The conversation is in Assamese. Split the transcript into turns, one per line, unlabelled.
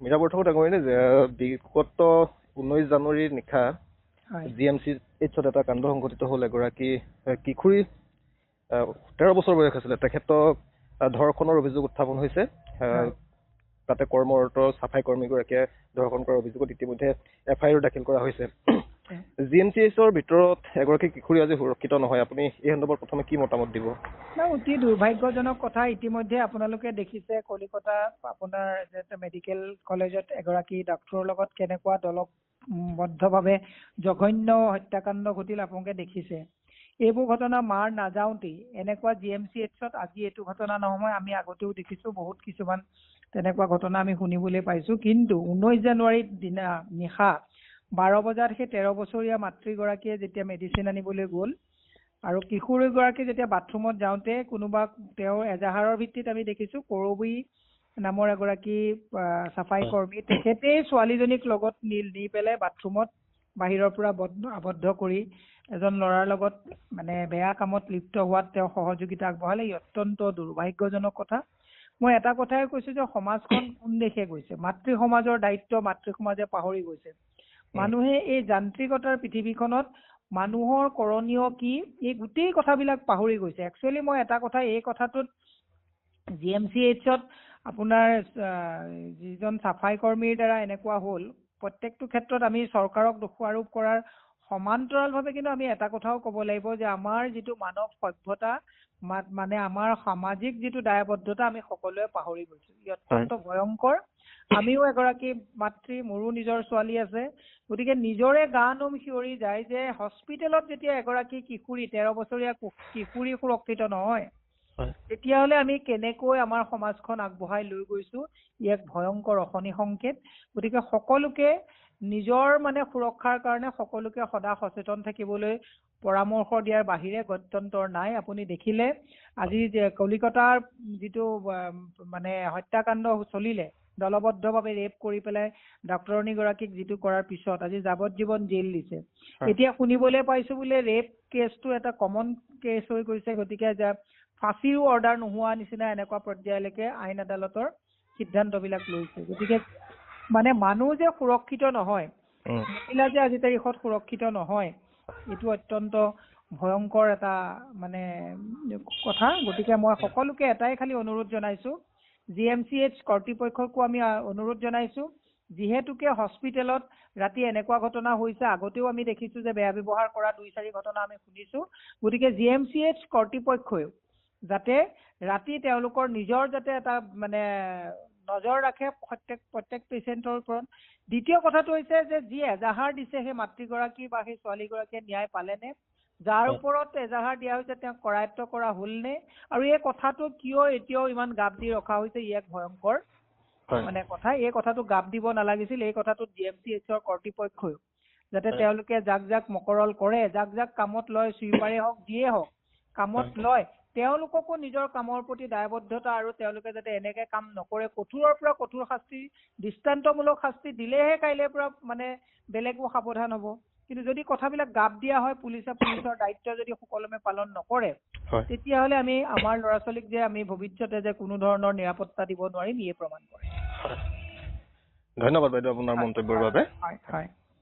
মীৰা বৰঠাকুৰ ডাঙৰীয়ানে যে বিগত 19 জানুৱাৰীৰ নিশা GMCHত এটা কাণ্ড সংঘটিত হ'ল। এগৰাকী কিশোৰী 13 বছৰ বয়স আছিলে, তেখেতক ধৰ্ষণৰ অভিযোগ উত্থাপন হৈছে। তাতে কৰ্মৰত চাফাই কৰ্মীগৰাকীয়ে ধৰ্ষণ কৰাৰ অভিযোগত ইতিমধ্যে FIR দাখিল কৰা হৈছে। GMCHৰ ভিতৰত এগৰাকী কিশোৰী আজি সুৰক্ষিত নহয়, আপুনি এই সন্দৰ্ভত প্ৰথমে কি মতামত দিব?
অতি দুৰ্ভাগ্যজনক কথা। ইতিমধ্যে আপোনালোকে দেখিছে কলিকতা আপোনাৰ মেডিকেল কলেজত এগৰাকী ডক্টৰৰ লগত কেনেকুৱা দলবদ্ধভাৱে জঘন্য হত্যাকাণ্ড ঘটিল আপোনালোকে দেখিছে। এইবোৰ ঘটনা মাৰ নাযাওঁতেই এনেকুৱা GMCHত আজি এইটো ঘটনা নহয়, আমি আগতেও দেখিছোঁ বহুত কিছুমান তেনেকুৱা ঘটনা আমি শুনিবলৈ পাইছোঁ। কিন্তু 19 জানুৱাৰীৰ দিনা নিশা 12 বজাত সেই 13 বছৰীয়া মাতৃগৰাকীয়ে যেতিয়া মেডিচিন আনিবলৈ গ'ল আৰু কিশোৰীগৰাকী যেতিয়া বাথৰুমত যাওঁতে কোনোবা তেওঁৰ এজাহাৰৰ ভিত্তিত আমি দেখিছোঁ কৰবী নামৰ এগৰাকী চাফাই কৰ্মী, তেখেতেই ছোৱালীজনীক লগত নি পেলাই বাথৰুমত বাহিৰৰ পৰা আবদ্ধ কৰি এজন ল'ৰাৰ লগত মানে বেয়া কামত লিপ্ত হোৱাত তেওঁ সহযোগিতা আগবঢ়ালে। ই অত্যন্ত দুৰ্ভাগ্যজনক কথা। মই এটা কথাই কৈছোঁ যে সমাজখন কোন দেশে গৈছে, মাতৃ সমাজৰ দায়িত্ব মাতৃ সমাজে পাহৰি গৈছে। মানুহে এই যান্ত্ৰিকতাৰ পৃথিৱীখনত মানুহৰ কৰণীয় কি এই গোটেই কথাবিলাক পাহৰি গৈছে। একচুৱেলি মই এটা কথা, এই কথাটোত GMCHত আপোনাৰ যিজন চাফাই কৰ্মীৰ দ্বাৰা এনেকুৱা হ'ল, প্ৰত্যেকটো ক্ষেত্ৰত আমি চৰকাৰক দোষ আৰোপ কৰাৰ সমান্তৰালভাৱে কিন্তু আমি এটা কথাও ক'ব লাগিব যে আমাৰ যিটো মানৱ সভ্যতা মানে আমাৰ সামাজিক যিটো দায়বদ্ধতা আমি সকলোৱে পাহৰি গৈছোঁ। ই অত্যন্ত ভয়ংকৰ। আমিও এগৰাকী মাতৃ, মোৰো নিজৰ ছোৱালী আছে, গতিকে নিজৰে গা নোম শিয়ৰি যায় যে হস্পিটেলত যেতিয়া এগৰাকী কিশোৰী 13 বছৰীয়া কিশোৰী সুৰক্ষিত নহয়, তেতিয়াহ'লে আমি কেনেকৈ আমাৰ সমাজখন আগবঢ়াই লৈ গৈছোঁ, ই এক ভয়ংকৰ অশনি সংকেত। গতিকে সকলোকে নিজৰ মানে সুৰক্ষাৰ কাৰণে সকলোকে সদা সচেতন থাকিবলৈ পৰামৰ্শ দিয়াৰ বাহিৰে গত্যন্তৰ নাই। আপুনি দেখিলে আজি যে কলিকতাৰ যিটো মানে হত্যাকাণ্ড চলিলে, দলবদ্ধভাৱে ৰেপ কৰি পেলাই ডক্টৰণীগৰাকীক যিটো কৰাৰ পিছত আজি যাৱজ্জীৱন জেল দিছে। এতিয়া শুনিবলৈ পাইছোঁ বোলে ৰেপ কেছটো এটা কমন কেছ হৈ গৈছে, গতিকে ফাঁচীৰো অৰ্ডাৰ নোহোৱা নিচিনা এনেকুৱা পৰ্যায়লৈকে আইন আদালতৰ সিদ্ধান্তবিলাক লৈছে। গতিকে মানে মানুহ যে সুৰক্ষিত নহয়, মহিলা যে আজি তাৰিখত সুৰক্ষিত নহয়, এইটো অত্যন্ত ভয়ংকৰ এটা মানে কথা। গতিকে মই সকলোকে এটাই খালি অনুৰোধ জনাইছোঁ, GMCH কৰ্তৃপক্ষকো আমি অনুৰোধ জনাইছোঁ, যিহেতুকে হস্পিটেলত ৰাতি এনেকুৱা ঘটনা হৈছে, আগতেও আমি দেখিছোঁ যে বেয়া ব্যৱহাৰ কৰা 2-4 ঘটনা আমি শুনিছোঁ। গতিকে GMCH কৰ্তৃপক্ষই যাতে ৰাতি তেওঁলোকৰ নিজৰ যাতে এটা মানে নজৰ ৰাখে প্ৰত্যেক পেচেণ্টৰ ওপৰত। দ্বিতীয় কথাটো হৈছে যে যি এজাহাৰ দিছে সেই মাতৃগৰাকী বা সেই ছোৱালীগৰাকীয়ে ন্যায় পালেনে, যাৰ ওপৰত এজাহাৰ দিয়া হৈছে তেওঁক কৰায়ত্ব কৰা হ'লনে, আৰু এই কথাটো কিয় এতিয়াও ইমান গাপ দি ৰখা হৈছে, ই এক ভয়ংকৰ মানে কথা। এই কথাটো গাপ দিব নালাগিছিল। এই কথাটোত GMCHৰ কৰ্তৃপক্ষই যাতে তেওঁলোকে যাক মকৰল কৰে, যাক কামত লয়, চুইপাৰে হওক যিয়ে হওক কামত লয়, তেওঁলোককো নিজৰ কামৰ প্ৰতি দায়বদ্ধতা আৰু তেওঁলোকে যাতে এনেকে কাম নকৰে, কঠোৰৰ পৰা কঠোৰ শাস্তি, দৃষ্টান্তমূলক শাস্তি দিলেহে কাইলৈৰ পৰা মানে বেলেগবোৰ সাৱধান হ'ব। কিন্তু যদি কথাবিলাক গাপ দিয়া হয়, পুলিচৰ দায়িত্ব যদি সুকলমে পালন নকৰে, তেতিয়াহ'লে আমি আমাৰ ল'ৰা ছোৱালীক যে আমি ভৱিষ্যতে যে কোনো ধৰণৰ নিৰাপত্তা দিব নোৱাৰিম, ইয়ে প্ৰমাণ কৰে।
ধন্যবাদ বাইদেউ আপোনাৰ মন্তব্যৰ বাবে।
হয়।